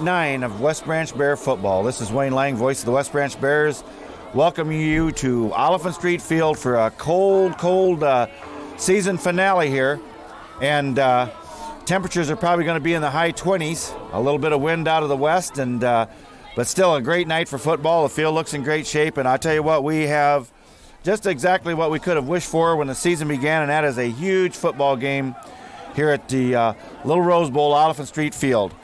Week 9 of West Branch Bear football. This is Wayne Lang, voice of the West Branch Bears, welcoming you to Oliphant Street Field for a cold season finale here. And temperatures are probably going to be in the high 20s, a little bit of wind out of the west, and but still a great night for football. The field looks in great shape, and I'll tell you what, we have just exactly what we could have wished for when the season began, and that is a huge football game here at the Little Rose Bowl, Oliphant Street Field.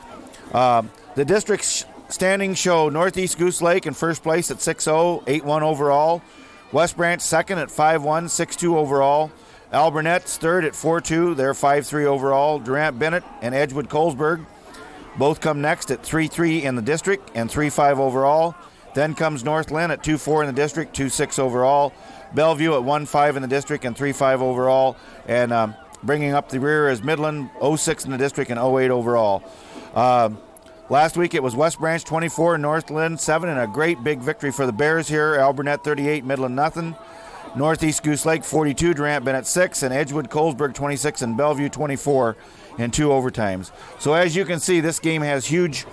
The district's standings show Northeast Goose Lake in first place at 6-0, 8-1 overall. West Branch second at 5-1, 6-2 overall. Alburnette's third at 4-2, they're 5-3 overall. Durant Bennett and Edgewood Colesburg both come next at 3-3 in the district and 3-5 overall. Then comes North Lynn at 2-4 in the district, 2-6 overall. Bellevue at 1-5 in the district and 3-5 overall. And bringing up the rear is Midland, 0-6 in the district and 0-8 overall. Last week it was West Branch 24, North Lynn 7, and a great big victory for the Bears here. Alburnett 38, Midland nothing. Northeast Goose Lake 42, Durant Bennett 6, and Edgewood Colesburg 26, and Bellevue 24 in 2 overtimes. So as you can see, this game has huge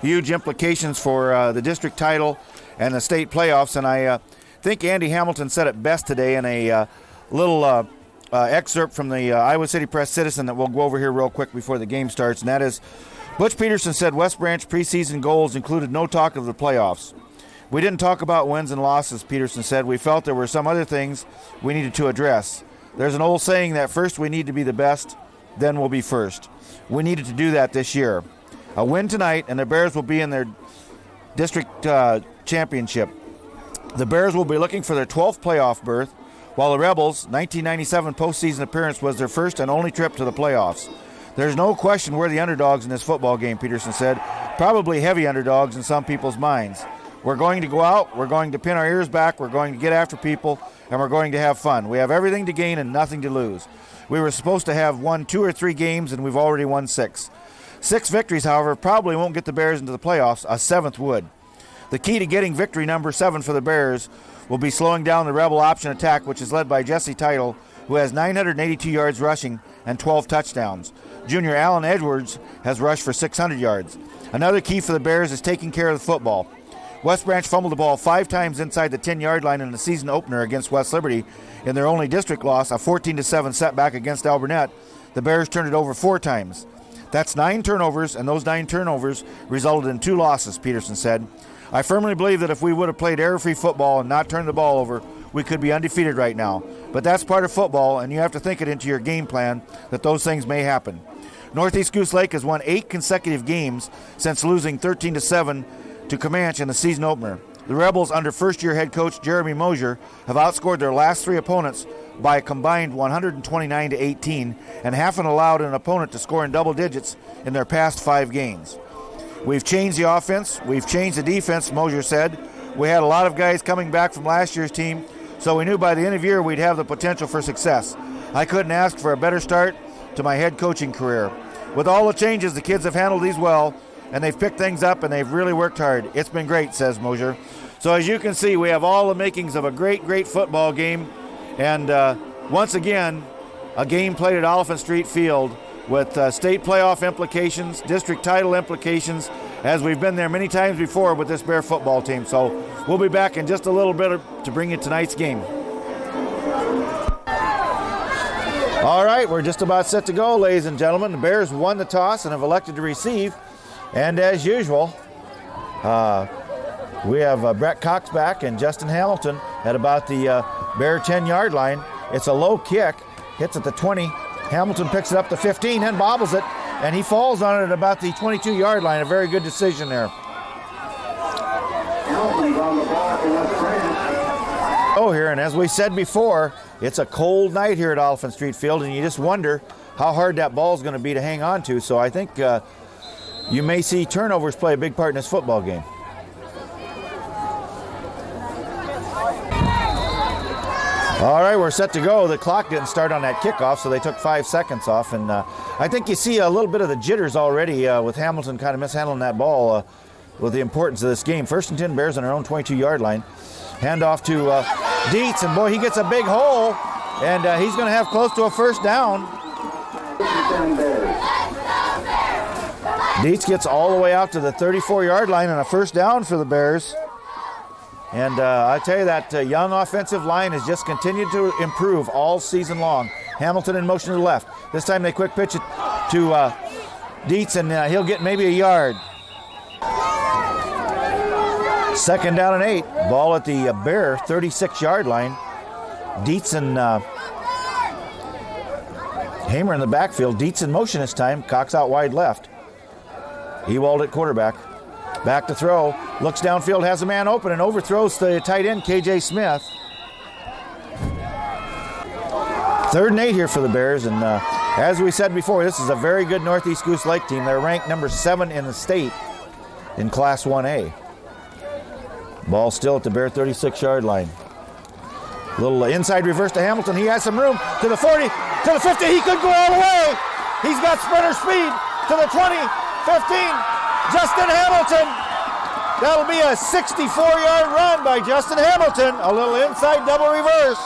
implications for the district title and the state playoffs. And I think Andy Hamilton said it best today in a little excerpt from the Iowa City Press-Citizen that we'll go over here real quick before the game starts, and that is, Butch Peterson said West Branch preseason goals included no talk of the playoffs. We didn't talk about wins and losses, Peterson said. We felt there were some other things we needed to address. There's an old saying that first we need to be the best, then we'll be first. We needed to do that this year. A win tonight, and the Bears will be in their district championship. The Bears will be looking for their 12th playoff berth, while the Rebels' 1997 postseason appearance was their first and only trip to the playoffs. There's no question we're the underdogs in this football game, Peterson said. Probably heavy underdogs in some people's minds. We're going to go out, we're going to pin our ears back, we're going to get after people, and we're going to have fun. We have everything to gain and nothing to lose. We were supposed to have won 2 or 3 games, and we've already won 6. 6 victories, however, probably won't get the Bears into the playoffs. A 7th would. The key to getting victory number 7 for the Bears will be slowing down the Rebel option attack, which is led by Jesse Title, who has 982 yards rushing and 12 touchdowns. Junior Alan Edwards has rushed for 600 yards. Another key for the Bears is taking care of the football. West Branch fumbled the ball 5 times inside the 10-yard line in the season opener against West Liberty. In their only district loss, a 14-7 setback against Alburnett, the Bears turned it over 4 times. That's 9 turnovers, and those 9 turnovers resulted in 2 losses, Peterson said. I firmly believe that if we would have played error-free football and not turned the ball over, we could be undefeated right now. But that's part of football, and you have to think it into your game plan that those things may happen. Northeast Goose Lake has won 8 consecutive games since losing 13-7 to Comanche in the season opener. The Rebels, under first-year head coach Jeremy Mosier, have outscored their last 3 opponents by a combined 129-18 and haven't allowed an opponent to score in double digits in their past 5 games. We've changed the offense. We've changed the defense, Mosier said. We had a lot of guys coming back from last year's team, so we knew by the end of the year we'd have the potential for success. I couldn't ask for a better start to my head coaching career. With all the changes, the kids have handled these well, and they've picked things up, and they've really worked hard. It's been great, says Mosier. So as you can see, we have all the makings of a great football game. And once again, a game played at Oliphant Street Field with state playoff implications, district title implications, as we've been there many times before with this Bear football team. So we'll be back in just a little bit to bring you tonight's game. All right, we're just about set to go, ladies and gentlemen. The Bears won the toss and have elected to receive. And as usual, we have Brett Cox back and Justin Hamilton at about the Bear 10-yard line. It's a low kick, hits at the 20. Hamilton picks it up to 15 and bobbles it, and he falls on it at about the 22-yard line. A very good decision there. Oh, here, and as we said before, it's a cold night here at Oliphant Street Field, and you just wonder how hard that ball is going to be to hang on to. So I think you may see turnovers play a big part in this football game. All right, we're set to go. The clock didn't start on that kickoff, so they took 5 seconds off. And I think you see a little bit of the jitters already with Hamilton kind of mishandling that ball with the importance of this game. 1st and 10, Bears on their own 22-yard line. Hand off to Dietz, and boy, he gets a big hole, and he's going to have close to a first down. Dietz gets all the way out to the 34-yard line and a first down for the Bears. And I tell you, that young offensive line has just continued to improve all season long. Hamilton in motion to the left. This time they quick pitch it to Dietz, and he'll get maybe a yard. Second down and 8. Ball at the Bear 36-yard line. Dietz and Hamer in the backfield. Dietz in motion this time. Cox out wide left. Ewald at quarterback. Back to throw. Looks downfield, has a man open, and overthrows the tight end, KJ Smith. 3rd and 8 here for the Bears, and as we said before, this is a very good Northeast Goose Lake team. They're ranked number 7 in the state in Class 1A. Ball still at the Bear 36-yard line. Little inside reverse to Hamilton. He has some room to the 40, to the 50. He could go all the way. He's got sprinter speed to the 20, 15. Justin Hamilton. That'll be a 64-yard run by Justin Hamilton. A little inside double reverse.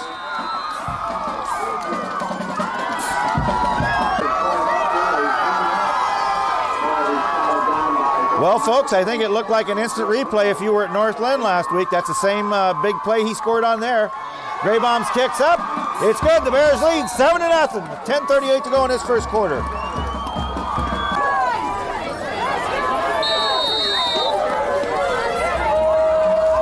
Well, folks, I think it looked like an instant replay if you were at Northland last week. That's the same big play he scored on there. Graybaums kicks up. It's good. The Bears lead 7-0. 10:38 to go in this first quarter.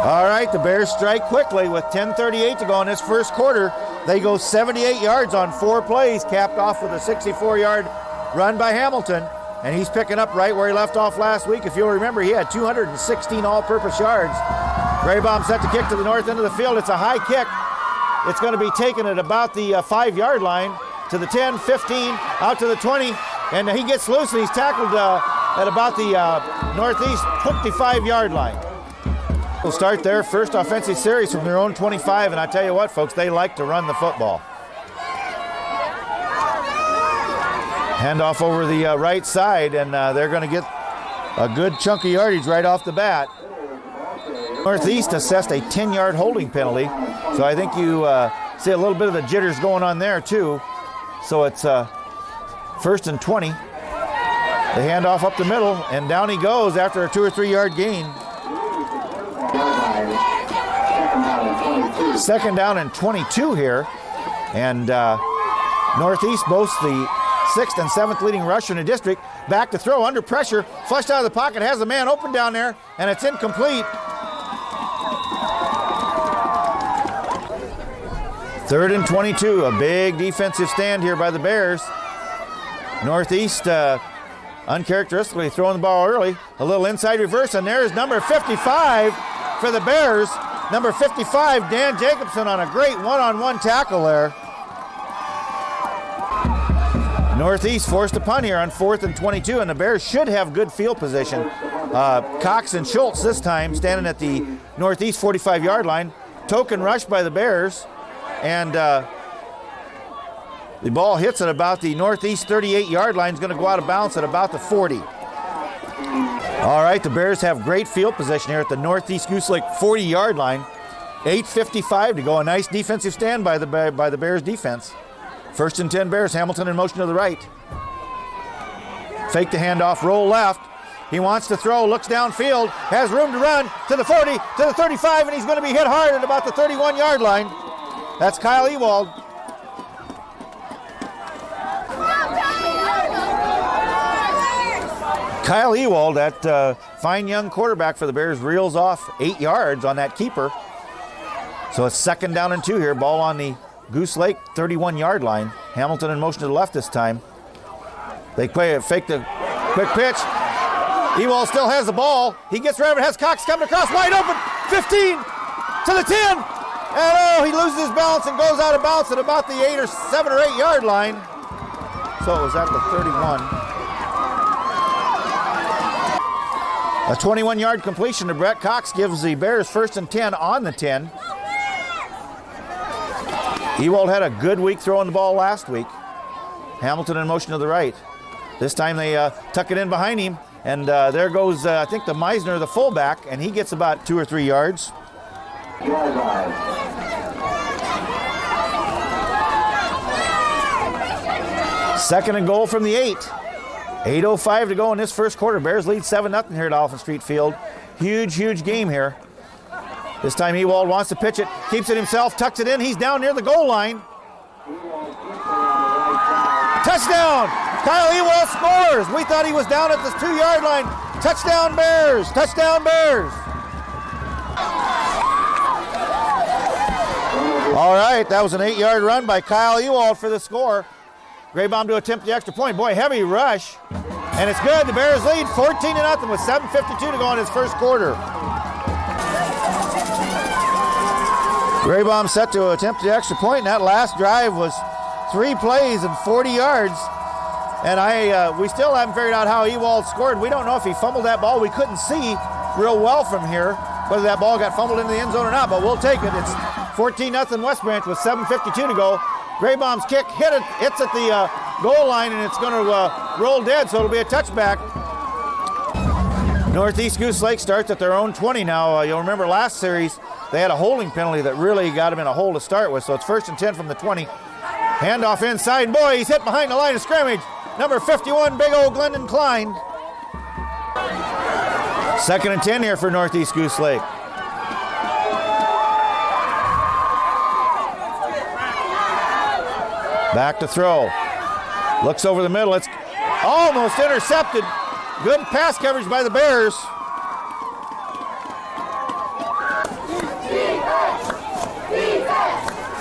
All right, the Bears strike quickly with 10:38 to go in this first quarter. They go 78 yards on 4 plays, capped off with a 64-yard run by Hamilton. And he's picking up right where he left off last week. If you'll remember, he had 216 all-purpose yards. Graybaum set to kick to the north end of the field. It's a high kick. It's going to be taken at about the 5-yard line to the 10, 15, out to the 20. And he gets loose, and he's tackled at about the northeast 25-yard line. We'll start their first offensive series from their own 25, and I tell you what, folks, they like to run the football. Handoff over the right side, and they're going to get a good chunk of yardage right off the bat. Northeast assessed a 10-yard holding penalty, so I think you see a little bit of the jitters going on there too. So it's 1st and 20. The handoff up the middle, and down he goes after a 2 or 3 yard gain. 2nd down and 22 here, and Northeast boasts the 6th and 7th leading rusher in the district. Back to throw, under pressure, flushed out of the pocket, has a man open down there, and it's incomplete. 3rd and 22, a big defensive stand here by the Bears. Northeast uncharacteristically throwing the ball early. A little inside reverse, and there's number 55 for the Bears. Number 55, Dan Jacobson, on a great one-on-one tackle there. Northeast forced a punt here on 4th and 22, and the Bears should have good field position. Cox and Schultz this time standing at the Northeast 45-yard line. Token rush by the Bears, and the ball hits at about the Northeast 38-yard line. Is going to go out of bounds at about the 40. All right, the Bears have great field position here at the Northeast Goose Lake 40-yard line. 8:55 to go. A nice defensive stand by the Bears defense. 1st and 10 Bears. Hamilton in motion to the right. Fake the handoff, roll left. He wants to throw, looks downfield, has room to run to the 40, to the 35, and he's going to be hit hard at about the 31-yard line. That's Kyle Ewald. Kyle Ewald, that fine young quarterback for the Bears, reels off 8 yards on that keeper. So it's 2nd down and 2 here. Ball on the Goose Lake 31-yard line. Hamilton in motion to the left this time. They fake the quick pitch. Ewald still has the ball. He gets around and has Cox coming across wide open. 15 to the 10. And he loses his balance and goes out of bounds at about the 7 or 8 yard line. So it was at the 31. A 21-yard completion to Brett Cox gives the Bears 1st and 10 on the 10. Ewald had a good week throwing the ball last week. Hamilton in motion to the right. This time they tuck it in behind him, and there goes, I think, the Meisner, the fullback, and he gets about 2 or 3 yards. 2nd and goal from the 8. 8:05 to go in this first quarter. Bears lead 7-0 here at Oliphant Street Field. Huge game here. This time Ewald wants to pitch it, keeps it himself, tucks it in. He's down near the goal line. Touchdown! Kyle Ewald scores. We thought he was down at the 2-yard line. Touchdown Bears! Touchdown Bears! All right, that was an 8-yard run by Kyle Ewald for the score. Graybaum to attempt the extra point. Boy, heavy rush. And it's good. The Bears lead 14-0 with 7:52 to go in his first quarter. Graybaum set to attempt the extra point, and that last drive was 3 plays and 40 yards. And we still haven't figured out how Ewald scored. We don't know if he fumbled that ball. We couldn't see real well from here whether that ball got fumbled into the end zone or not, but we'll take it. It's 14-0 West Branch with 7:52 to go. Graybaum's kick hits at the goal line, and it's going to roll dead, so it'll be a touchback. Northeast Goose Lake starts at their own 20 now. You'll remember last series they had a holding penalty that really got them in a hole to start with, so it's 1st and 10 from the 20. Handoff inside, and boy, he's hit behind the line of scrimmage. Number 51, big old Glendon Klein. 2nd and 10 here for Northeast Goose Lake. Back to throw. Looks over the middle. It's almost intercepted. Good pass coverage by the Bears.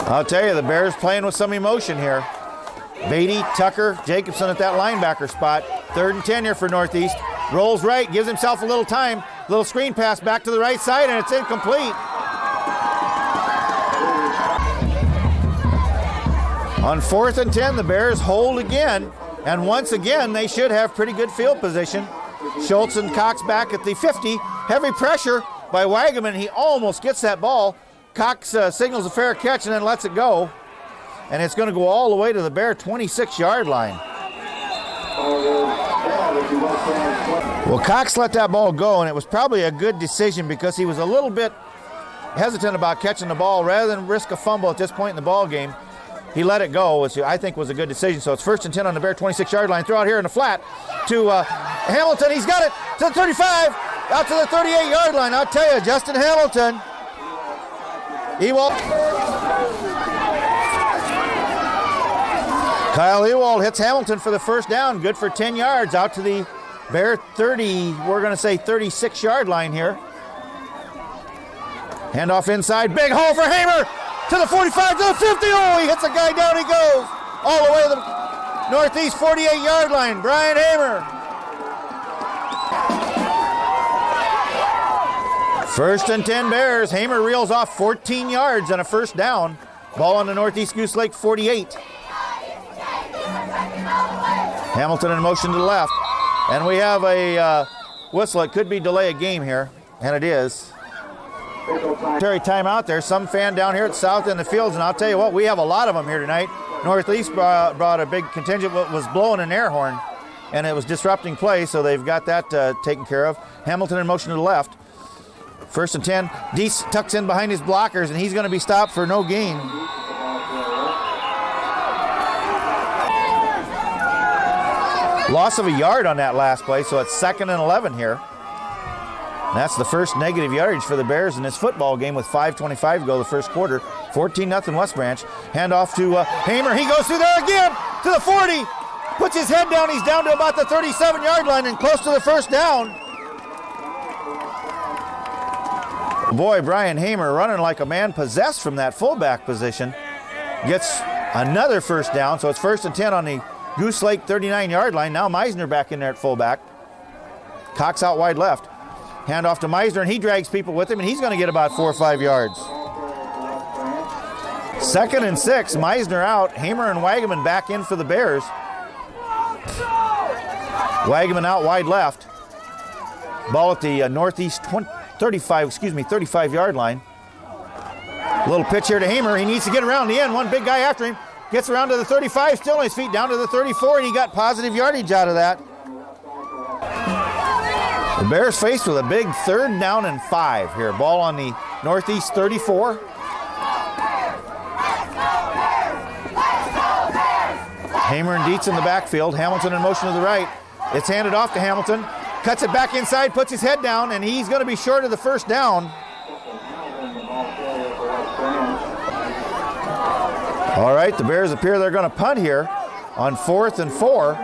I'll tell you, the Bears playing with some emotion here. Beatty, Tucker, Jacobson at that linebacker spot. 3rd and 10 here for Northeast. Rolls right, gives himself a little time. Little screen pass back to the right side, and it's incomplete. On 4th and 10, the Bears hold again, and once again, they should have pretty good field position. Schultz and Cox back at the 50. Heavy pressure by Wagaman. He almost gets that ball. Cox signals a fair catch and then lets it go. And it's going to go all the way to the Bear 26-yard line. Well, Cox let that ball go, and it was probably a good decision because he was a little bit hesitant about catching the ball. Rather than risk a fumble at this point in the ball game, he let it go, which I think was a good decision. So it's 1st and 10 on the Bear 26-yard line. Throw out here in the flat to Hamilton. He's got it to the 35, out to the 38-yard line. I'll tell you, Justin Hamilton. Ewald. Kyle Ewald hits Hamilton for the first down. Good for 10 yards out to the Bear 30, we're going to say 36-yard line here. Handoff inside. Big hole for Hamer. To the 45, to the 50. Oh, he hits a guy down. He goes all the way to the Northeast 48-yard line. Brian Hamer. 1st and 10 Bears. Hamer reels off 14 yards and a first down. Ball on the Northeast Goose Lake 48. Hamilton in motion to the left. And we have a whistle. It could be delay a game here, and it is. Timeout there. Some fan down here at south end of the fields, and I'll tell you what, we have a lot of them here tonight. Northeast brought a big contingent, was blowing an air horn, and it was disrupting play, so they've got that taken care of. Hamilton in motion to the left. 1st and 10. Deese tucks in behind his blockers, and he's going to be stopped for no gain. Loss of a yard on that last play, so it's 2nd and 11 here. And that's the first negative yardage for the Bears in this football game with 5:25 to go the first quarter. 14-0 West Branch. Handoff to Hamer. He goes through there again to the 40. Puts his head down. He's down to about the 37-yard line and close to the first down. Boy, Brian Hamer running like a man possessed from that fullback position. Gets another first down, so it's 1st and 10 on the Goose Lake 39-yard line. Now Meisner back in there at fullback. Cox out wide left. Hand off to Meisner, and he drags people with him, and he's going to get about 4 or 5 yards. 2nd and 6, Meisner out. Hamer and Wagaman back in for the Bears. Wagaman out wide left. Ball at the Northeast 35-yard line. Little pitch here to Hamer. He needs to get around the end. One big guy after him. Gets around to the 35, still on his feet, down to the 34, and he got positive yardage out of that. The Bears faced with a big 3rd down and 5 here. Ball on the Northeast 34. Hamer and Dietz in the backfield. Hamilton in motion to the right. It's handed off to Hamilton. Cuts it back inside, puts his head down, and he's going to be short of the first down. All right, the Bears appear they're going to punt here on 4th and 4.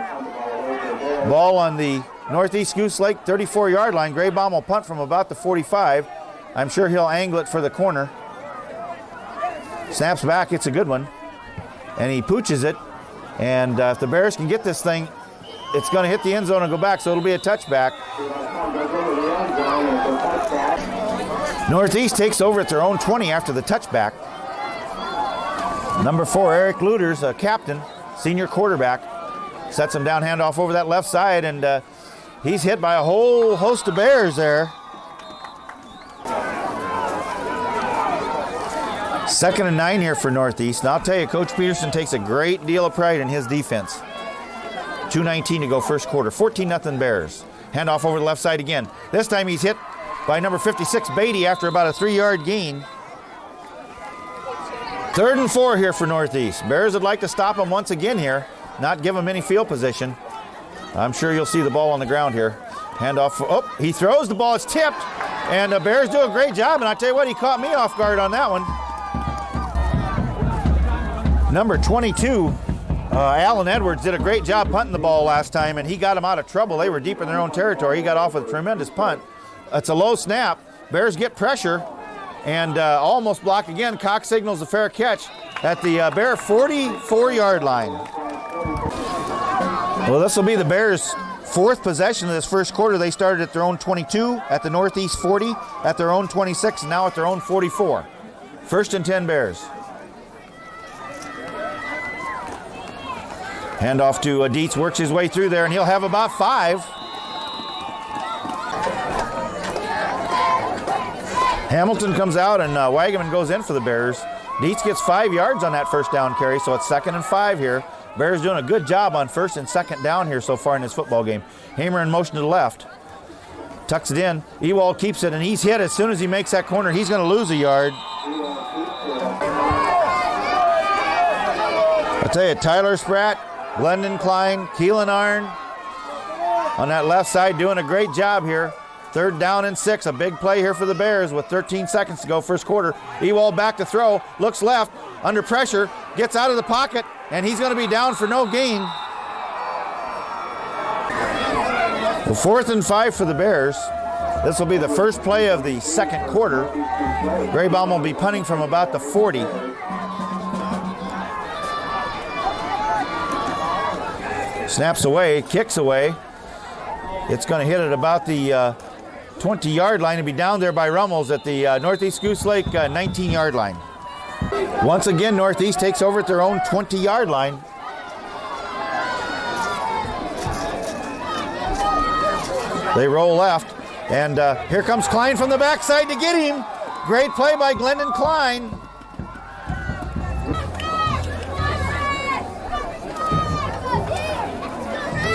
Ball on the Northeast Goose Lake 34-yard line. Graybaum will punt from about the 45. I'm sure he'll angle it for the corner. Snaps back, it's a good one. And he pooches it. And if the Bears can get this thing, it's going to hit the end zone and go back, so it'll be a touchback. Northeast takes over at their own 20 after the touchback. Number 4, Eric Luters, a captain, senior quarterback, sets him down, handoff over that left side, and he's hit by a whole host of Bears there. 2nd and 9 here for Northeast. And I'll tell you, Coach Peterson takes a great deal of pride in his defense. 2:19 to go first quarter. 14-0 Bears. Handoff over the left side again. This time he's hit by number 56, Beatty, after about a 3-yard gain. 3rd and 4 here for Northeast. Bears would like to stop him once again here, not give him any field position. I'm sure you'll see the ball on the ground here. Handoff. Oh, he throws the ball. It's tipped. And the Bears do a great job. And I tell you what, he caught me off guard on that one. Number 22, Alan Edwards, did a great job punting the ball last time, and he got them out of trouble. They were deep in their own territory. He got off with a tremendous punt. It's a low snap. Bears get pressure and almost block again. Cox signals a fair catch at the Bear 44-yard line. Well, this will be the Bears' 4th possession of this first quarter. They started at their own 22, at the Northeast 40, at their own 26, and now at their own 44. 1st and 10 Bears. Handoff to Dietz, works his way through there, and he'll have about 5. Hamilton comes out, and Wagaman goes in for the Bears. Dietz gets 5 yards on that first down carry, so it's 2nd and 5 here. Bears doing a good job on 1st and 2nd down here so far in this football game. Hamer in motion to the left. Tucks it in. Ewald keeps it, and he's hit. As soon as he makes that corner, he's going to lose a yard. I'll tell you, Tyler Spratt, Glendon Klein, Keelan Arn on that left side doing a great job here. 3rd down and 6, a big play here for the Bears with 13 seconds to go first quarter. Ewald back to throw, looks left, under pressure, gets out of the pocket, and he's going to be down for no gain. Well, 4th and 5 for the Bears. This will be the first play of the second quarter. Graybaum will be punting from about the 40. Snaps away, kicks away. It's going to hit at about the 20-yard line and be down there by Rummels at the Northeast Goose Lake 19-yard line. Once again, Northeast takes over at their own 20-yard line. They roll left, and here comes Klein from the backside to get him. Great play by Glendon Klein.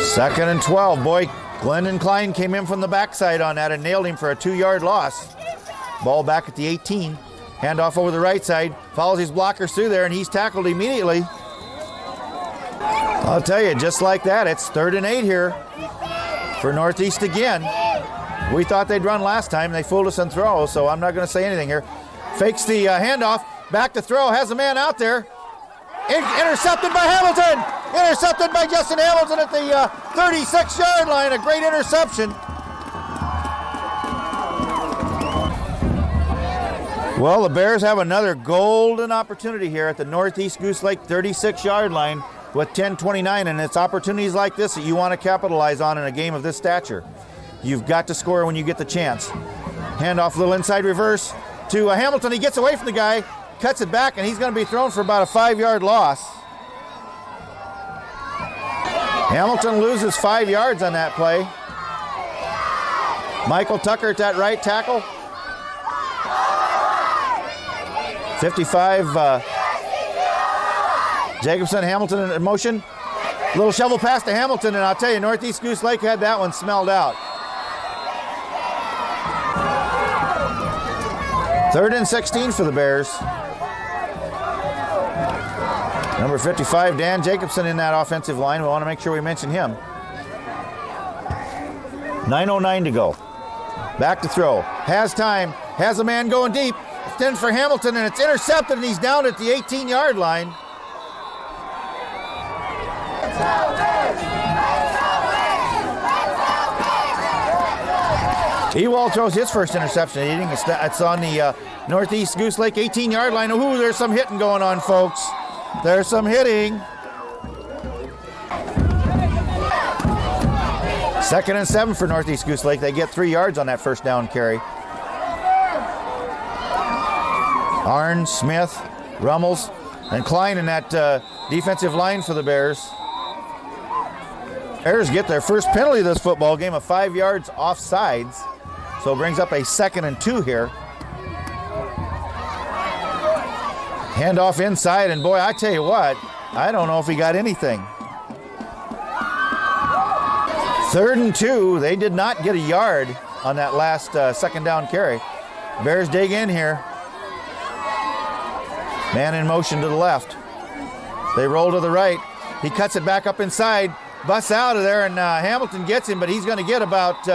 Second and 12. Boy, Glendon Klein came in from the backside on that and nailed him for a 2-yard loss. Ball back at the 18. Handoff over the right side. Follows his blockers through there, and he's tackled immediately. I'll tell you, just like that, it's 3rd and 8 here for Northeast again. We thought they'd run last time. They fooled us on throw, so I'm not going to say anything here. Fakes the handoff. Back to throw. Has a man out there. Intercepted by Hamilton. Intercepted by Justin Hamilton at the 36-yard line. A great interception. Well, the Bears have another golden opportunity here at the Northeast Goose Lake 36-yard line with 10:29, and it's opportunities like this that you want to capitalize on in a game of this stature. You've got to score when you get the chance. Handoff, little inside reverse to Hamilton. He gets away from the guy, cuts it back, and he's going to be thrown for about a 5-yard loss. Hamilton loses 5 yards on that play. Michael Tucker at that right tackle. 55, Jacobson, Hamilton in motion. Little shovel pass to Hamilton, and I'll tell you, Northeast Goose Lake had that one smelled out. 3rd and 16 for the Bears. Number 55, Dan Jacobson in that offensive line. We want to make sure we mention him. 9:09 to go. Back to throw. Has time. Has a man going deep. Extends for Hamilton, and it's intercepted, and he's down at the 18-yard line. Ewald throws his first interception. It's on the Northeast Goose Lake 18-yard line. Ooh, there's some hitting going on, folks. There's some hitting. 2nd and 7 for Northeast Goose Lake. They get 3 yards on that first down carry. Arn, Smith, Rummels, and Klein in that defensive line for the Bears. Bears get their first penalty of this football game of 5 yards offsides. So it brings up a 2nd and 2 here. Handoff inside, and boy, I tell you what, I don't know if he got anything. 3rd and 2, they did not get a yard on that last 2nd down carry. Bears dig in here. Man in motion to the left. They roll to the right. He cuts it back up inside, busts out of there, and Hamilton gets him, but he's going to get about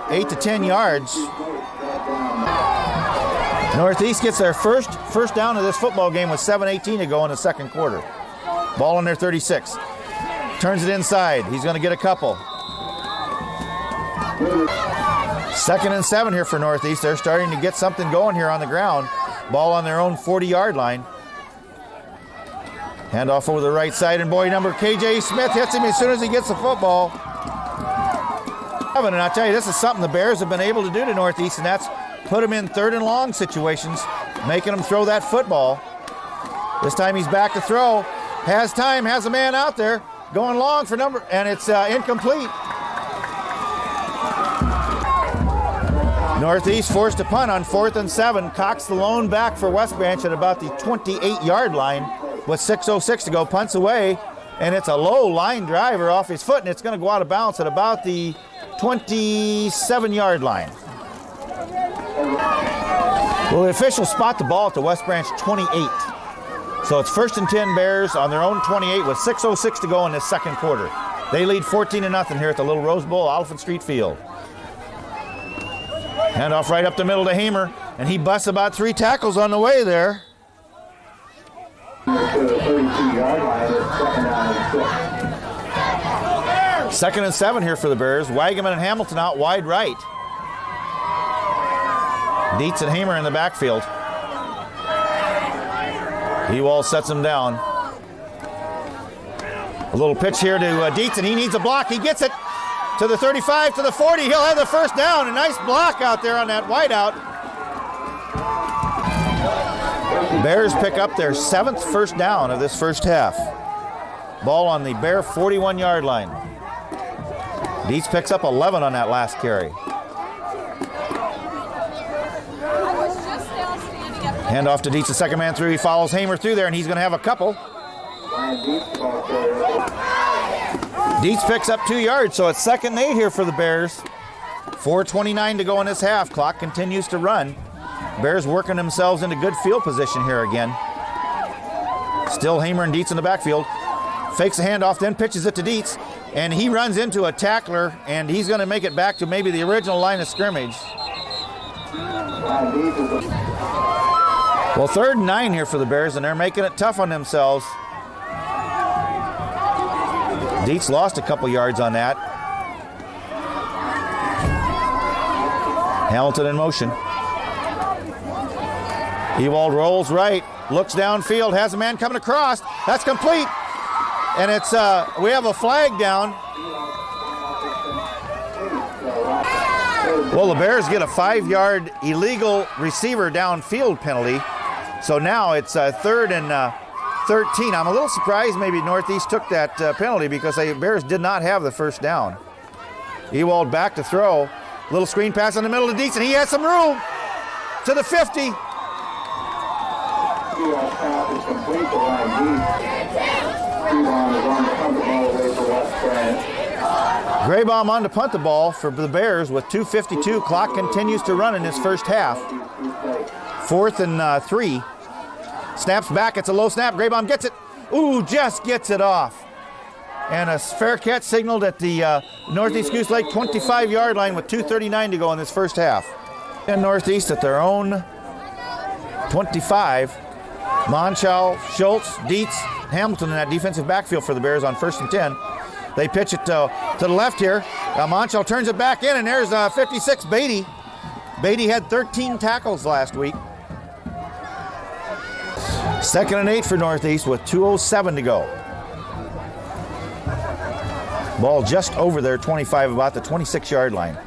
8 to 10 yards. Northeast gets their first down of this football game with 7:18 to go in the second quarter. Ball on their 36. Turns it inside. He's going to get a couple. 2nd and 7 here for Northeast. They're starting to get something going here on the ground. Ball on their own 40-yard line. Handoff over the right side, and boy, number KJ Smith hits him as soon as he gets the football. And I'll tell you, this is something the Bears have been able to do to Northeast, and that's put them in 3rd and long situations, making them throw that football. This time he's back to throw. Has time, has a man out there, going long for number, and it's incomplete. Northeast forced to punt on 4th and 7. Cocks the lone back for West Branch at about the 28-yard line with 6:06 to go. Punts away, and it's a low line driver off his foot, and it's going to go out of bounds at about the 27-yard line. Well, the officials spot the ball at the West Branch 28. So it's 1st and 10 Bears on their own 28 with 6:06 to go in this second quarter. They lead 14-0 here at the Little Rose Bowl, Oliphant Street Field. Handoff right up the middle to Hamer, and he busts about 3 tackles on the way there. 2nd and 7 here for the Bears. Wagaman and Hamilton out wide right. Dietz and Hamer in the backfield. Ewald sets him down. A little pitch here to Dietz, and he needs a block. He gets it to the 35, to the 40. He'll have the first down. A nice block out there on that wideout. Bears pick up their 7th first down of this first half. Ball on the Bear 41-yard line. Dietz picks up 11 on that last carry. Handoff to Dietz, the second man through. He follows Hamer through there, and he's going to have a couple. Dietz picks up 2 yards, so it's 2nd and 8 here for the Bears. 4:29 to go in this half. Clock continues to run. Bears working themselves into good field position here again. Still Hamer and Dietz in the backfield. Fakes a handoff, then pitches it to Dietz, and he runs into a tackler, and he's going to make it back to maybe the original line of scrimmage. Well, 3rd and 9 here for the Bears, and they're making it tough on themselves. Dietz lost a couple yards on that. Hamilton in motion. Ewald rolls right, looks downfield, has a man coming across. That's complete. And it's we have a flag down. Well, the Bears get a 5-yard illegal receiver downfield penalty. So now it's 3rd and 13. I'm a little surprised maybe Northeast took that penalty because the Bears did not have the first down. Ewald back to throw. Little screen pass in the middle to Dietz, and he has some room to the 50. Graybaum on to punt the ball for the Bears with 2:52. Clock continues to run in this first half. 4th and 3. Snaps back. It's a low snap. Graybaum gets it. Ooh, just gets it off. And a fair catch signaled at the Northeast Goose Lake 25-yard line with 2:39 to go in this first half. And Northeast at their own 25. Monchal, Schultz, Dietz, Hamilton in that defensive backfield for the Bears on 1st and 10. They pitch it to the left here. Monchal turns it back in, and there's 56, Beatty. Beatty had 13 tackles last week. 2nd and 8 for Northeast with 2:07 to go. Ball just over their 25, about the 26-yard line.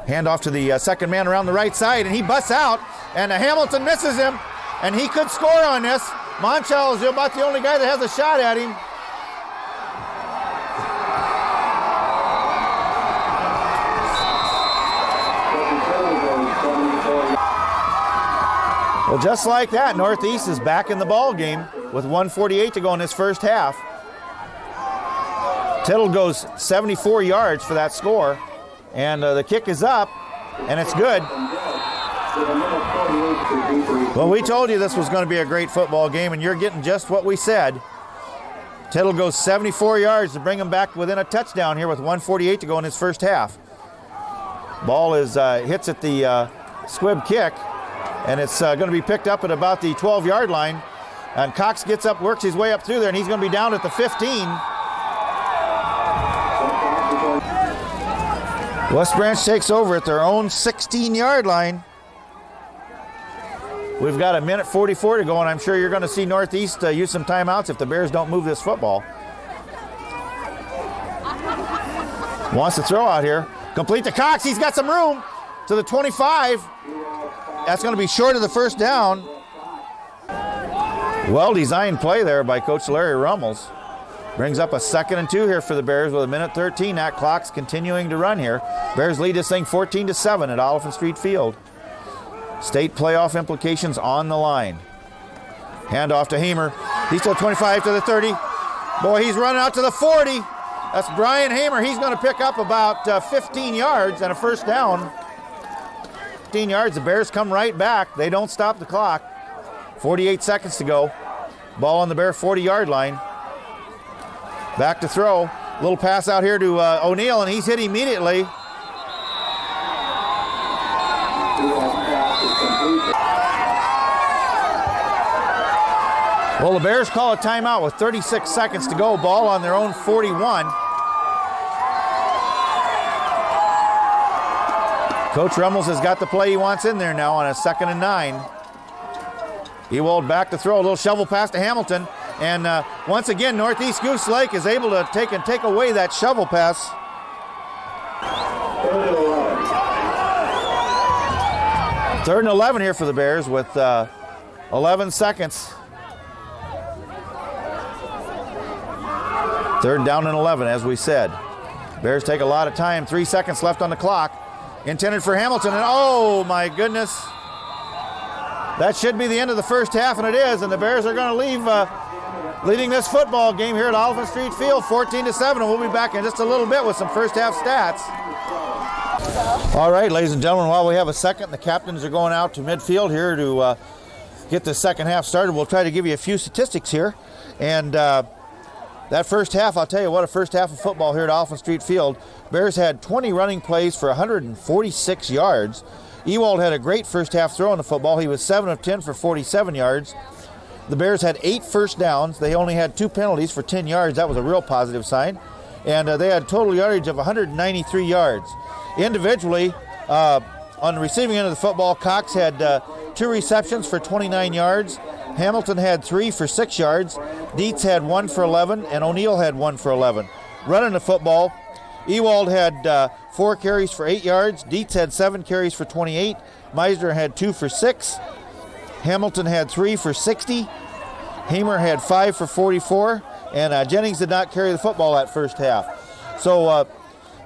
Hand off to the second man around the right side, and he busts out, and Hamilton misses him, and he could score on this. Monchal is about the only guy that has a shot at him. Well, just like that, Northeast is back in the ball game with 1:48 to go in this first half. Tittle goes 74 yards for that score, and the kick is up, and it's good. Well, we told you this was going to be a great football game, and you're getting just what we said. Tittle goes 74 yards to bring him back within a touchdown here with 1:48 to go in his first half. Ball is hits at the squib kick, and it's going to be picked up at about the 12-yard line. And Cox gets up, works his way up through there, and he's going to be down at the 15. West Branch takes over at their own 16-yard line. We've got 1:44 to go, and I'm sure you're going to see Northeast use some timeouts if the Bears don't move this football. Wants to throw out here. Complete to Cox. He's got some room to the 25. That's going to be short of the first down. Well-designed play there by Coach Larry Rummels. Brings up a 2nd and 2 here for the Bears with 1:13. That clock's continuing to run here. Bears lead this thing 14-7 at Oliphant Street Field. State playoff implications on the line. Hand off to Hamer. He's still 25 to the 30. Boy, he's running out to the 40. That's Brian Hamer. He's going to pick up about 15 yards and a first down. 15 yards. The Bears come right back. They don't stop the clock. 48 seconds to go. Ball on the Bear 40-yard line. Back to throw. Little pass out here to O'Neill, and he's hit immediately. Well, the Bears call a timeout with 36 seconds to go. Ball on their own 41. Coach Rummels has got the play he wants in there now on a 2nd and 9. Ewald back to throw. A little shovel pass to Hamilton. And once again, Northeast Goose Lake is able to take away that shovel pass. Third and 11 here for the Bears with 11 seconds. 3rd down and 11, as we said. Bears take a lot of time. 3 seconds left on the clock. Intended for Hamilton, and oh my goodness. That should be the end of the first half, and it is, and the Bears are going to leave leading this football game here at Oliphant Street Field 14-7, and we'll be back in just a little bit with some first half stats. All right, ladies and gentlemen, while we have a second, the captains are going out to midfield here to get the second half started. We'll try to give you a few statistics here, and that first half, I'll tell you what, a first half of football here at Oliphant Street Field. Bears had 20 running plays for 146 yards. Ewald had a great first half throw in the football. He was 7 of 10 for 47 yards. The Bears had 8 first downs. They only had 2 penalties for 10 yards. That was a real positive sign. And they had total yardage of 193 yards. Individually, on the receiving end of the football, Cox had 2 receptions for 29 yards. Hamilton had 3 for 6 yards. Dietz had 1 for 11, and O'Neill had 1 for 11. Running the football, Ewald had 4 carries for 8 yards. Dietz had 7 carries for 28. Meisner had 2 for 6. Hamilton had 3 for 60. Hamer had 5 for 44. And Jennings did not carry the football that first half. So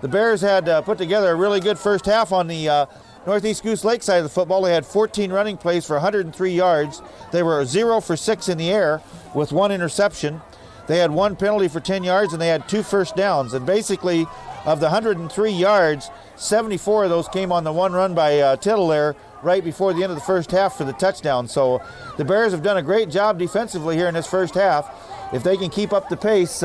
the Bears had put together a really good first half on the Northeast Goose Lake side of the football. They had 14 running plays for 103 yards. They were 0 for 6 in the air with 1 interception. They had 1 penalty for 10 yards, and they had 2 first downs. And basically, of the 103 yards, 74 of those came on the one run by Tittle there right before the end of the first half for the touchdown. So the Bears have done a great job defensively here in this first half. If they can keep up the pace,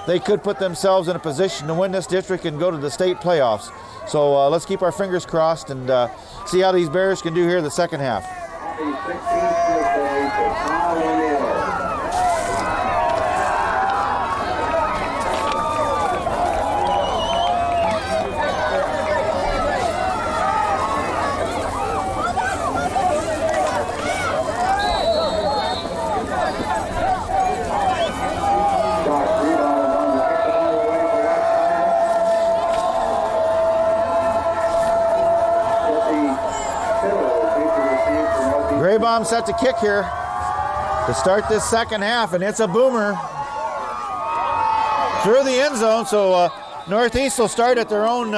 they could put themselves in a position to win this district and go to the state playoffs. So let's keep our fingers crossed and see how these Bears can do here in the second half. Graybaum set to kick here to start this second half, and it's a boomer through the end zone. So Northeast will start at their own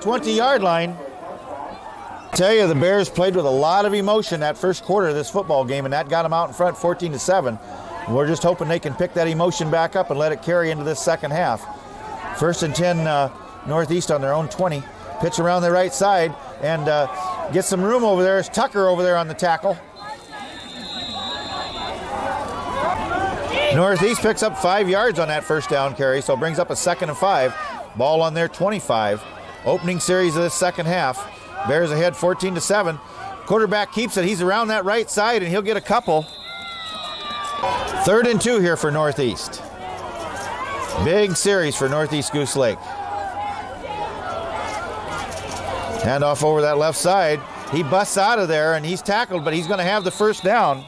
20-yard line. I tell you, the Bears played with a lot of emotion that first quarter of this football game, and that got them out in front 14-7. We're just hoping they can pick that emotion back up and let it carry into this second half. 1st and 10 Northeast on their own 20. Pitch around the right side and get some room over there. It's Tucker over there on the tackle. Northeast picks up 5 yards on that first down carry, so it brings up a 2nd and 5. Ball on their 25. Opening series of this second half. Bears ahead 14-7. Quarterback keeps it. He's around that right side, and he'll get a couple. 3rd and 2 here for Northeast. Big series for Northeast Goose Lake. Handoff over that left side. He busts out of there, and he's tackled, but he's going to have the first down.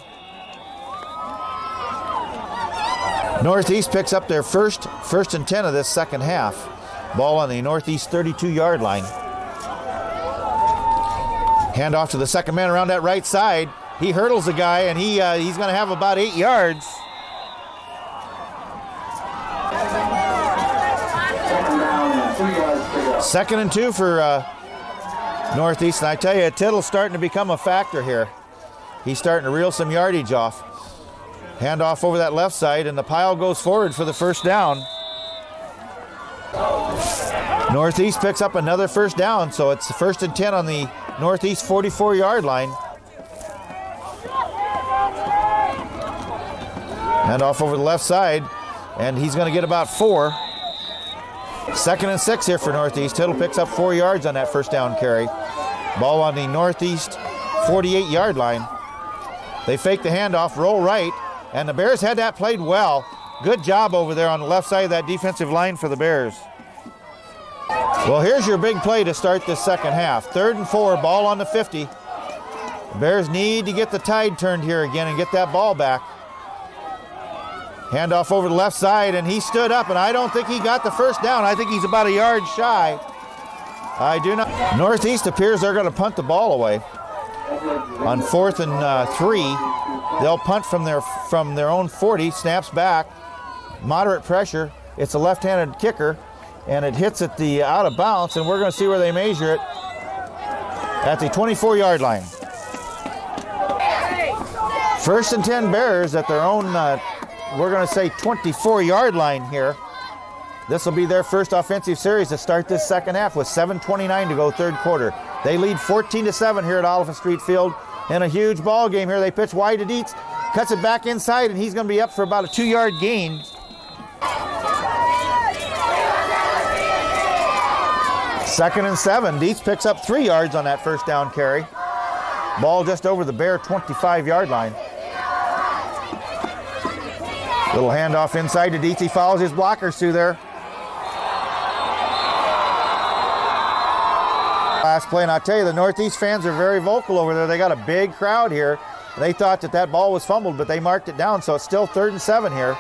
Northeast picks up their first and 10 of this second half. Ball on the Northeast 32-yard line. Handoff to the second man around that right side. He hurdles the guy, and he's going to have about 8 yards. Second and 2 for Northeast, and I tell you, Tittle's starting to become a factor here. He's starting to reel some yardage off. Handoff over that left side, and the pile goes forward for the first down. Northeast picks up another first down, so it's 1st and 10 on the Northeast 44-yard line. Handoff over the left side, and he's going to get about 4. 2nd and 6 here for Northeast. Tittle picks up 4 yards on that first down carry. Ball on the Northeast 48-yard line. They fake the handoff, roll right, and the Bears had that played well. Good job over there on the left side of that defensive line for the Bears. Well, here's your big play to start this second half. 3rd and 4, ball on the 50. The Bears need to get the tide turned here again and get that ball back. Handoff over the left side, and he stood up, and I don't think he got the first down. I think he's about a yard shy. I do not. Northeast appears they're going to punt the ball away. On 4th and 3, they'll punt from their own 40, snaps back, moderate pressure. It's a left-handed kicker, and it hits at the out of bounds, and we're going to see where they measure it at the 24-yard line. 1st and 10 Bears at their own, we're going to say 24-yard line here. This will be their first offensive series to start this second half with 7:29 to go third quarter. They lead 14-7 here at Oliphant Street Field in a huge ball game here. They pitch wide to Dietz, cuts it back inside, and he's going to be up for about a 2-yard gain. 2nd and 7. Dietz picks up 3 yards on that first down carry. Ball just over the Bear 25-yard line. Little handoff inside to Dietz. He follows his blockers through there. Last play, and I'll tell you, the Northeast fans are very vocal over there. They got a big crowd here. They thought that ball was fumbled, but they marked it down, so it's still 3rd and 7 here.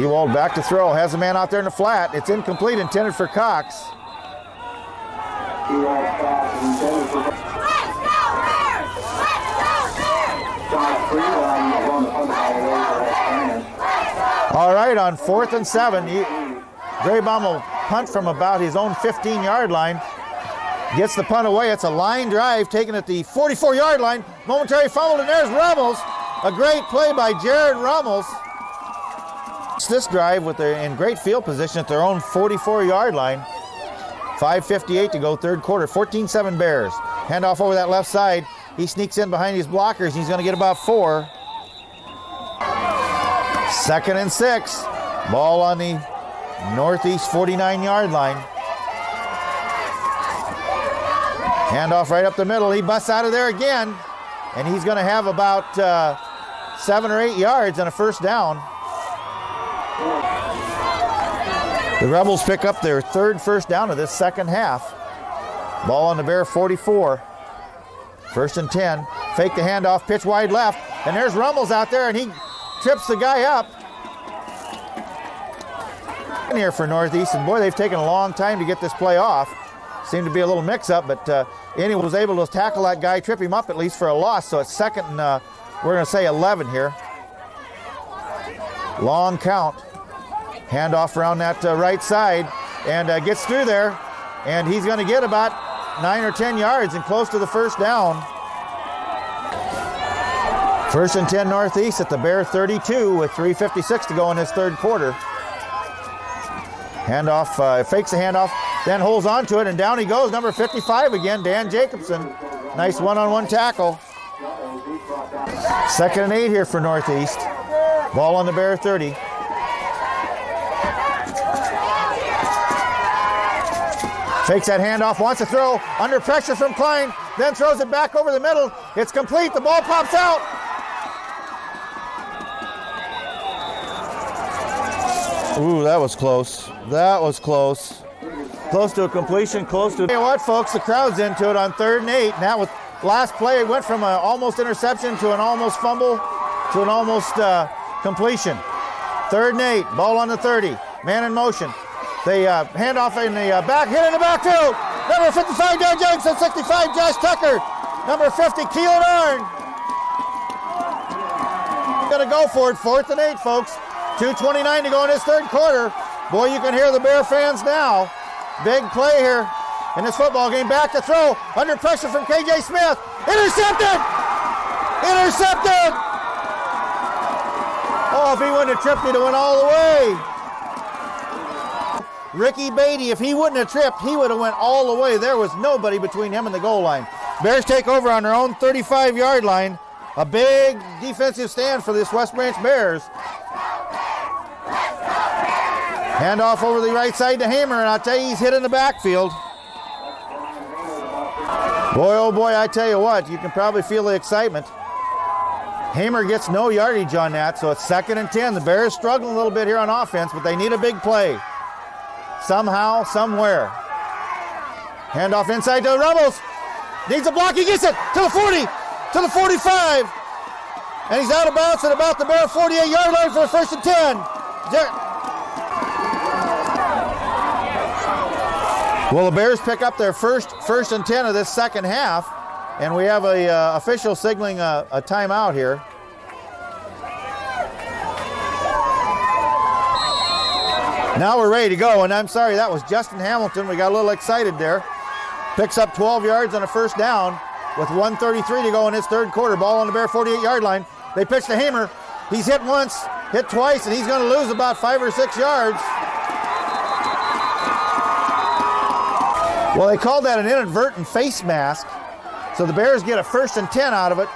Ewald back to throw, has a man out there in the flat. It's incomplete, intended for Cox. All right, on 4th and 7, Graybaum will punt from about his own 15-yard line. Gets the punt away. It's a line drive taken at the 44-yard line. Momentary fumble, and there's Rummels. A great play by Jared Rummels. This drive in great field position at their own 44-yard line. 5:58 to go third quarter. 14-7 Bears. Handoff over that left side. He sneaks in behind his blockers. He's going to get about 4. 2nd and 6. Ball on the northeast 49-yard line. Handoff right up the middle. He busts out of there again, and he's going to have about 7 or 8 yards and a first down. The Rebels pick up their 3rd first down of this second half. Ball on the Bear 44. 1st and 10. Fake the handoff, pitch wide left, and there's Rummels out there, and he trips the guy up. In here for Northeast, and boy, they've taken a long time to get this play off. Seemed to be a little mix-up, but Innie was able to tackle that guy, trip him up at least for a loss, so it's 2nd and, we're going to say 11 here. Long count. Handoff around that right side, and gets through there, and he's going to get about 9 or 10 yards and close to the first down. 1st and 10 Northeast at the Bear 32 with 3:56 to go in this 3rd quarter. Handoff, fakes the handoff, then holds on to it, and down he goes, number 55 again, Dan Jacobson. Nice one-on-one tackle. 2nd and 8 here for Northeast. Ball on the Bear 30. Fakes that handoff, wants to throw, under pressure from Klein, then throws it back over the middle. It's complete, the ball pops out. Ooh, that was close. That was close. Close to a completion, close to... Hey, what, folks, the crowd's into it on 3rd and 8. Now with last play, it went from an almost interception to an almost fumble to an almost completion. 3rd and 8, ball on the 30. Man in motion. They hand off in the back, hit in the backfield. Number 55, Dan Jacobson, 65, Josh Tucker. Number 50, Keelan Arn. Gonna go for it, 4th and 8, folks. 2:29 to go in this 3rd quarter. Boy, you can hear the Bear fans now. Big play here in this football game. Back to throw, under pressure from KJ Smith. Intercepted! Intercepted! Oh, if he wouldn't have tripped, he'd have went all the way. Ricky Beatty, if he wouldn't have tripped, he would have went all the way. There was nobody between him and the goal line. Bears take over on their own 35-yard line. A big defensive stand for this West Branch Bears. Handoff over the right side to Hamer, and I'll tell you, he's hit in the backfield. Boy, oh boy, I tell you what, you can probably feel the excitement. Hamer gets no yardage on that, so it's 2nd and 10. The Bears struggling a little bit here on offense, but they need a big play. Somehow, somewhere. Handoff inside to Rummels. Needs a block, he gets it to the 40, to the 45. And he's out of bounds at about the Bear 48-yard line for the 1st and 10. Well, the Bears pick up their first and 10 of this second half, and we have a official signaling a timeout here. Now we're ready to go, and I'm sorry, that was Justin Hamilton. We got a little excited there. Picks up 12 yards on a first down with 1:33 to go in his 3rd quarter. Ball on the Bear 48-yard line. They pitch to Hamer. He's hit once, hit twice, and he's going to lose about 5 or 6 yards. Well, they called that an inadvertent face mask, so the Bears get a 1st and 10 out of it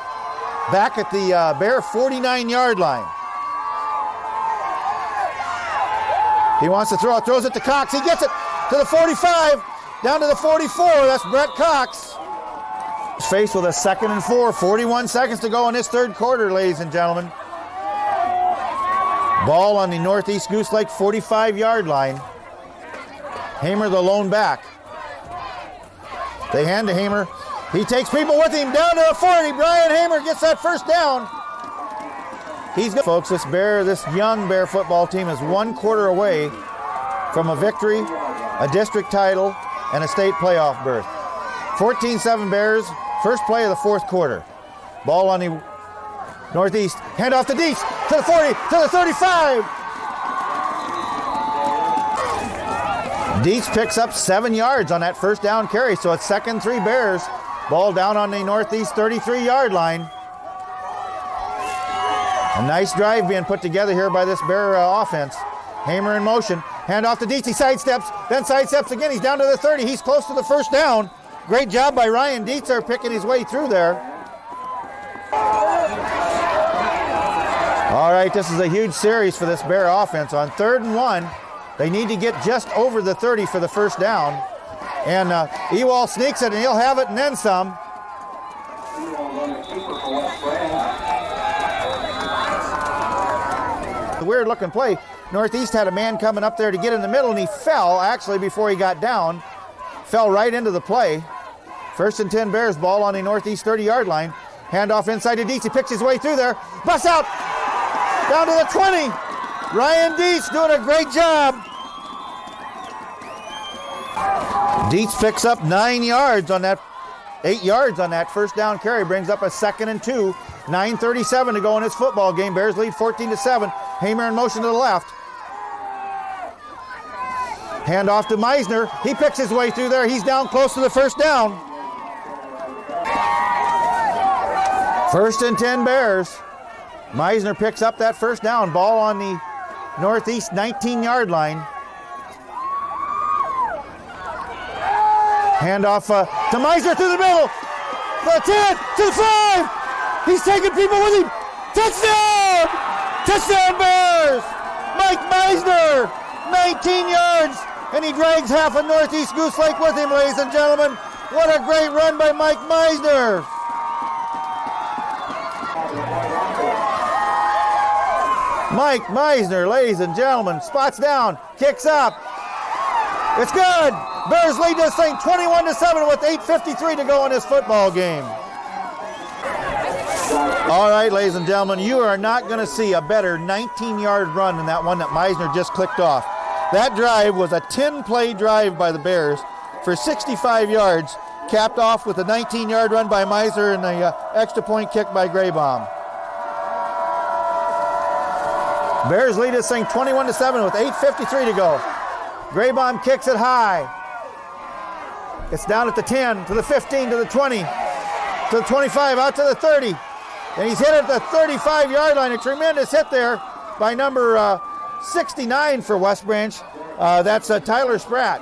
back at the Bear 49-yard line. He wants to throw it, throws it to Cox. He gets it to the 45, down to the 44. That's Brett Cox. He's faced with a 2nd and 4, 41 seconds to go in this 3rd quarter, ladies and gentlemen. Ball on the Northeast Goose Lake 45-yard line. Hamer the lone back. They hand to Hamer. He takes people with him down to the 40. Brian Hamer gets that first down. He's good, folks. This young Bear football team is 1 quarter away from a victory, a district title, and a state playoff berth. 14-7 Bears, first play of the 4th quarter. Ball on the Northeast. Hand off to Dietz, to the 40, to the 35. Dietz picks up 7 yards on that first down carry, so it's 2nd and 3 Bears. Ball down on the Northeast 33-yard line. A nice drive being put together here by this Bear offense. Hamer in motion. Hand off to Dietz. He sidesteps, then sidesteps again. He's down to the 30. He's close to the first down. Great job by Ryan Dietz there picking his way through there. All right, this is a huge series for this Bear offense. On 3rd and 1, they need to get just over the 30 for the first down. And Ewald sneaks it, and he'll have it and then some. The weird looking play. Northeast had a man coming up there to get in the middle, and he fell actually before he got down. Fell right into the play. 1st and 10 Bears, ball on the Northeast 30-yard line. Handoff inside to Dietz. He picks his way through there. Busts out down to the 20. Ryan Dietz doing a great job. Dietz picks up 9 yards on that, 8 yards on that first down carry. Brings up a 2nd and 2. 9:37 to go in this football game. Bears lead 14-7. Hamer in motion to the left. Handoff to Meisner. He picks his way through there. He's down close to the first down. 1st and 10 Bears. Meisner picks up that first down. Ball on the Northeast 19-yard line. Handoff to Meisner through the middle. The 10 to the 5. He's taking people with him. Touchdown! Touchdown Bears! Mike Meisner, 19 yards, and he drags half of Northeast Goose Lake with him, ladies and gentlemen. What a great run by Mike Meisner. Mike Meisner, ladies and gentlemen, spots down, kicks up. It's good. Bears lead this thing 21-7 with 8:53 to go in this football game. All right, ladies and gentlemen, you are not going to see a better 19-yard run than that one that Meisner just clicked off. That drive was a 10-play drive by the Bears for 65 yards, capped off with a 19-yard run by Meisner and the extra point kick by Graybaum. Bears lead this thing 21-7 with 8:53 to go. Graybaum kicks it high. It's down at the 10, to the 15, to the 20, to the 25, out to the 30. And he's hit at the 35-yard line. A tremendous hit there by number 69 for West Branch. That's Tyler Spratt.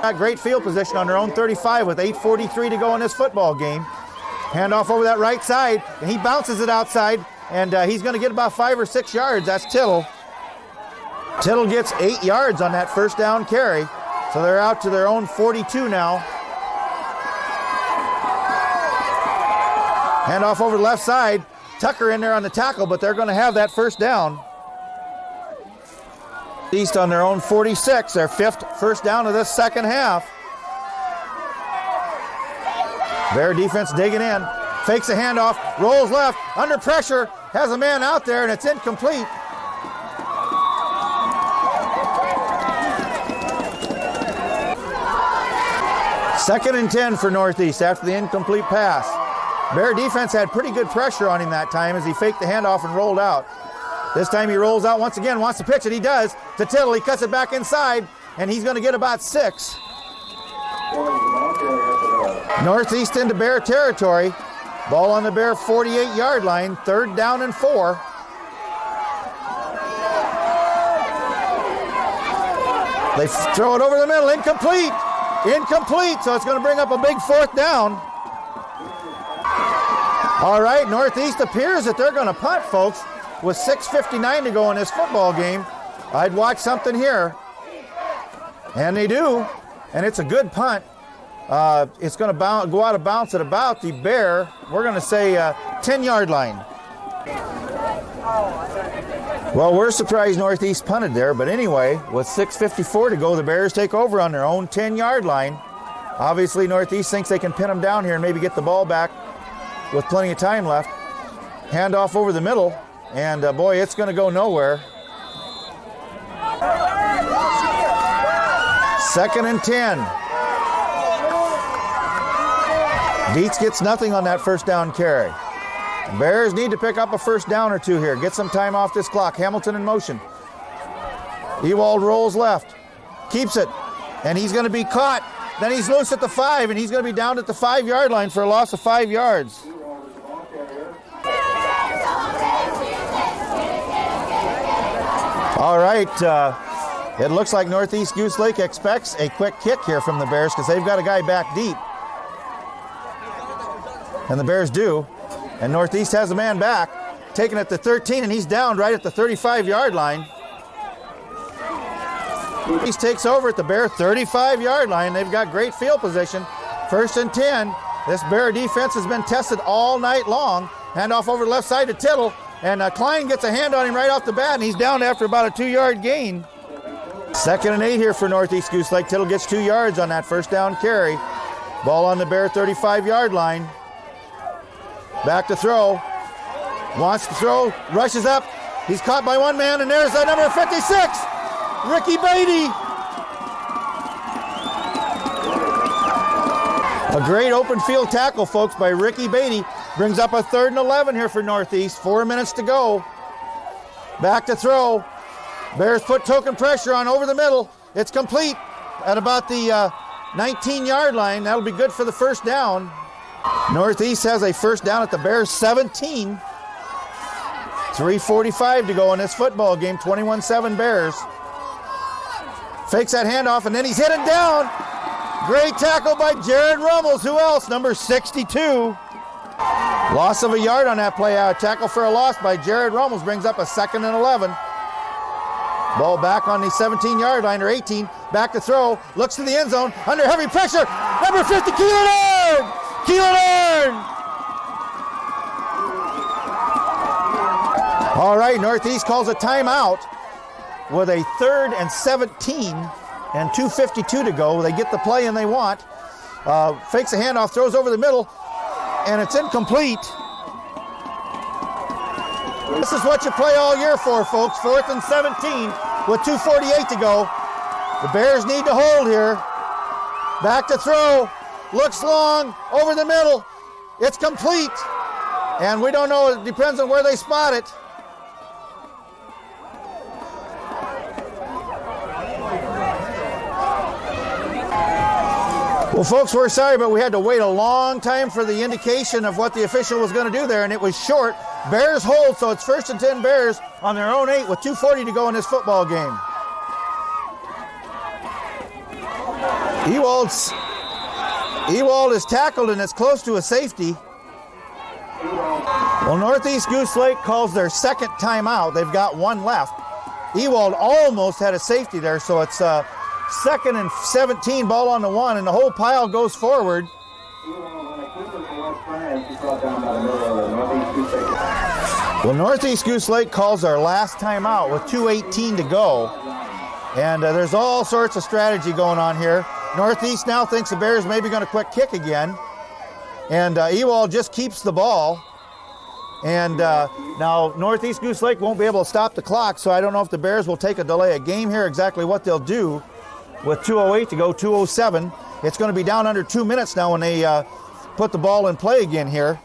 Got great field position on their own 35 with 8:43 to go in this football game. Handoff over that right side, and he bounces it outside, and he's going to get about 5 or 6 yards. That's Tittle. Tittle gets 8 yards on that first down carry. So they're out to their own 42 now. Handoff over the left side. Tucker in there on the tackle, but they're going to have that first down. East on their own 46, their 5th first down of this second half. Bear defense digging in. Fakes a handoff, rolls left, under pressure, has a man out there, and it's incomplete. Second and 10 for Northeast after the incomplete pass. Bear defense had pretty good pressure on him that time as he faked the handoff and rolled out. This time he rolls out once again, wants to pitch it. He does to Tittle. He cuts it back inside, and he's going to get about 6. Northeast into Bear territory. Ball on the Bear 48-yard line, 3rd down and 4. They throw it over the middle, incomplete. Incomplete, so it's going to bring up a big 4th down. All right, Northeast appears that they're going to punt, folks, with 6:59 to go in this football game. I'd watch something here. And they do, and it's a good punt. It's going to go out of bounds at about the Bear, we're going to say 10-yard line. Well, we're surprised Northeast punted there, but anyway, with 6:54 to go, the Bears take over on their own 10-yard line. Obviously, Northeast thinks they can pin them down here and maybe get the ball back with plenty of time left. Handoff over the middle, and boy, it's going to go nowhere. 2nd and 10. Dietz gets nothing on that first down carry. Bears need to pick up a first down or two here. Get some time off this clock. Hamilton in motion. Ewald rolls left. Keeps it. And he's going to be caught. Then he's loose at the 5, and he's going to be down at the 5-yard line for a loss of 5 yards. All right. It looks like Northeast Goose Lake expects a quick kick here from the Bears because they've got a guy back deep. And the Bears do. And Northeast has a man back. taking it to 13, and he's down right at the 35-yard line. He takes over at the Bear 35-yard line. They've got great field position. 1st and 10. This Bear defense has been tested all night long. Handoff over the left side to Tittle, and Klein gets a hand on him right off the bat, and he's down after about a 2-yard gain. 2nd and 8 here for Northeast Goose Lake. Tittle gets 2 yards on that first down carry. Ball on the Bear 35-yard line. Back to throw. Wants to throw, rushes up. He's caught by one man, and there's number 56, Ricky Beatty. A great open field tackle, folks, by Ricky Beatty. Brings up a 3rd and 11 here for Northeast. 4 minutes to go. Back to throw. Bears put token pressure on over the middle. It's complete at about the 19-yard line. That'll be good for the first down. Northeast has a first down at the Bears 17. 3:45 to go in this football game. 21-7 Bears. Fakes that handoff, and then he's hit and down. Great tackle by Jared Rummels. Who else? Number 62. Loss of a yard on that play. Tackle for a loss by Jared Rummels brings up a 2nd and 11. Ball back on the 17-yard line, or 18. Back to throw. Looks to the end zone. Under heavy pressure. Number 50, Keelan Earn! Keelan Earn! All right, Northeast calls a timeout with a 3rd and 17 and 2:52 to go. They get the play and they want. Fakes a handoff, throws over the middle, and it's incomplete. This is what you play all year for, folks. 4th and 17 with 2:48 to go. The Bears need to hold here. Back to throw. Looks long, over the middle. It's complete. And we don't know, it depends on where they spot it. Well, folks, we're sorry, but we had to wait a long time for the indication of what the official was going to do there, and it was short. Bears hold, so it's 1st and 10 Bears on their own 8 with 2:40 to go in this football game. Ewald is tackled, and it's close to a safety. Well, Northeast Goose Lake calls their 2nd timeout. They've got 1 left. Ewald almost had a safety there, so it's 2nd and 17, ball on the 1, and the whole pile goes forward. Well, Northeast Goose Lake calls our last timeout with 2:18 to go. And there's all sorts of strategy going on here. Northeast now thinks the Bears may be going to quick kick again. And Ewald just keeps the ball. And now Northeast Goose Lake won't be able to stop the clock, so I don't know if the Bears will take a delay a game here, exactly what they'll do. With 2:08 to go, 2:07. It's going to be down under 2 minutes now when they put the ball in play again here.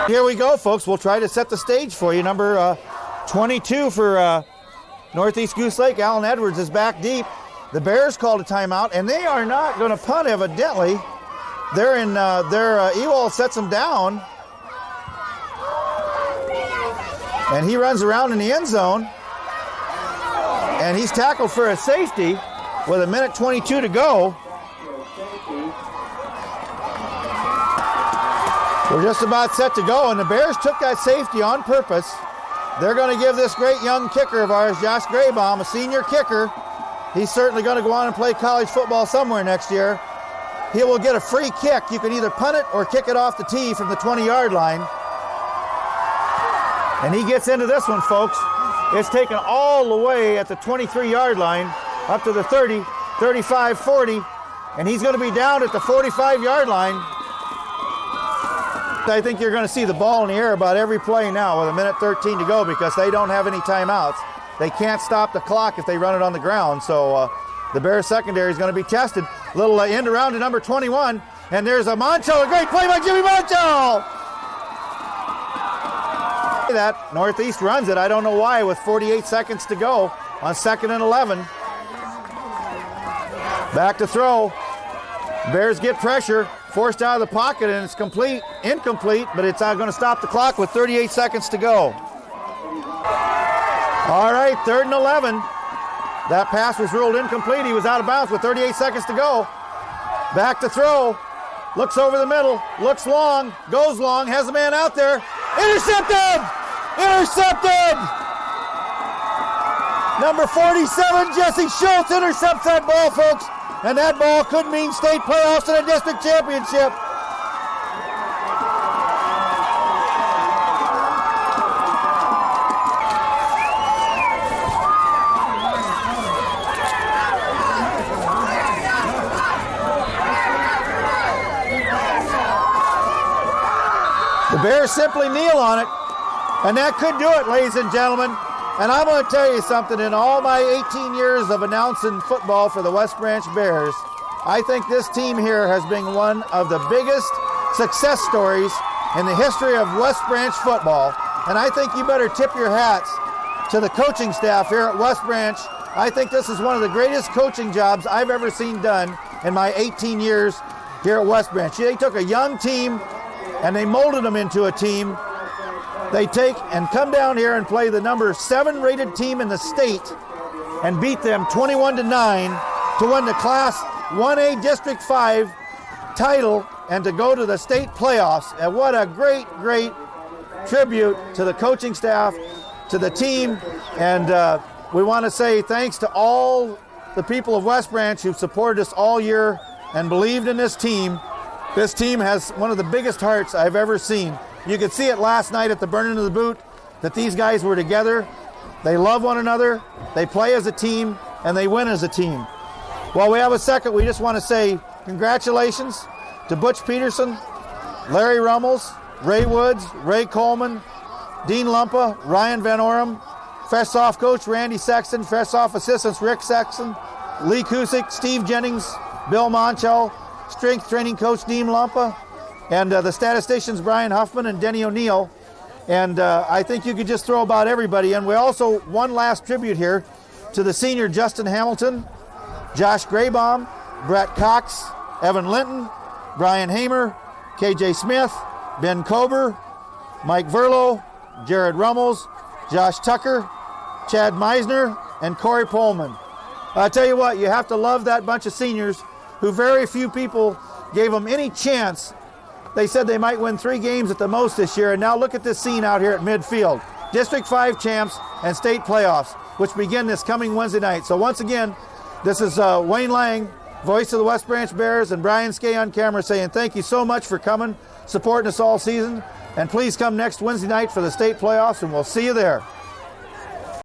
Here we go, folks. We'll try to set the stage for you. Number 22 for Northeast Goose Lake, Alan Edwards, is back deep. The Bears called a timeout, and they are not going to punt, evidently. They're in Ewald sets them down. And he runs around in the end zone. And he's tackled for a safety with 1:22 to go. We're just about set to go, and the Bears took that safety on purpose. They're going to give this great young kicker of ours, Josh Graybaum, a senior kicker. He's certainly going to go on and play college football somewhere next year. He will get a free kick. You can either punt it or kick it off the tee from the 20-yard line. And he gets into this one, folks. It's taken all the way at the 23-yard line up to the 30, 35, 40, and he's going to be down at the 45-yard line. I think you're going to see the ball in the air about every play now with 1:13 to go because they don't have any timeouts. They can't stop the clock if they run it on the ground, so the Bears secondary is going to be tested. Little end around to number 21, and there's a Moncho, a great play by Jimmy Moncho! That Northeast runs it. I don't know why with 48 seconds to go on 2nd and 11. Back to throw. Bears get pressure, forced out of the pocket, and it's incomplete, but it's going to stop the clock with 38 seconds to go. All right, 3rd and 11. That pass was ruled incomplete. He was out of bounds with 38 seconds to go. Back to throw. Looks over the middle. Looks long. Goes long. Has a man out there. Intercepted! Intercepted! Number 47, Jesse Schultz, intercepts that ball, folks. And that ball could mean state playoffs and a district championship. The Bears simply kneel on it, and that could do it, ladies and gentlemen. And I'm going to tell you something, in all my 18 years of announcing football for the West Branch Bears, I think this team here has been one of the biggest success stories in the history of West Branch football. And I think you better tip your hats to the coaching staff here at West Branch. I think this is one of the greatest coaching jobs I've ever seen done in my 18 years here at West Branch. They took a young team and they molded them into a team. They take and come down here and play the number 7 rated team in the state and beat them 21-9 to win the Class 1A District 5 title and to go to the state playoffs. And what a great, great tribute to the coaching staff, to the team. And we want to say thanks to all the people of West Branch who've supported us all year and believed in this team. This team has one of the biggest hearts I've ever seen. You could see it last night at the burning of the boot that these guys were together. They love one another, they play as a team, and they win as a team. While we have a second, we just want to say congratulations to Butch Peterson, Larry Rummels, Ray Woods, Ray Coleman, Dean Lumpa, Ryan Van Orem, Fresh-Off coach Randy Sexton, Fresh-Off assistants Rick Sexton, Lee Kusick, Steve Jennings, Bill Monchel, strength training coach Dean Lumpa, and the statisticians Brian Huffman and Denny O'Neill. And I think you could just throw about everybody. And we also, one last tribute here to the senior Justin Hamilton, Josh Graybaum, Brett Cox, Evan Linton, Brian Hamer, KJ Smith, Ben Kober, Mike Verlo, Jared Rummels, Josh Tucker, Chad Meisner, and Corey Pullman. I tell you what, you have to love that bunch of seniors who very few people gave them any chance. They said they might win 3 games at the most this year, and now look at this scene out here at midfield. District 5 champs and state playoffs, which begin this coming Wednesday night. So once again, this is Wayne Lang, voice of the West Branch Bears, and Brian Skay on camera saying thank you so much for coming, supporting us all season, and please come next Wednesday night for the state playoffs, and we'll see you there.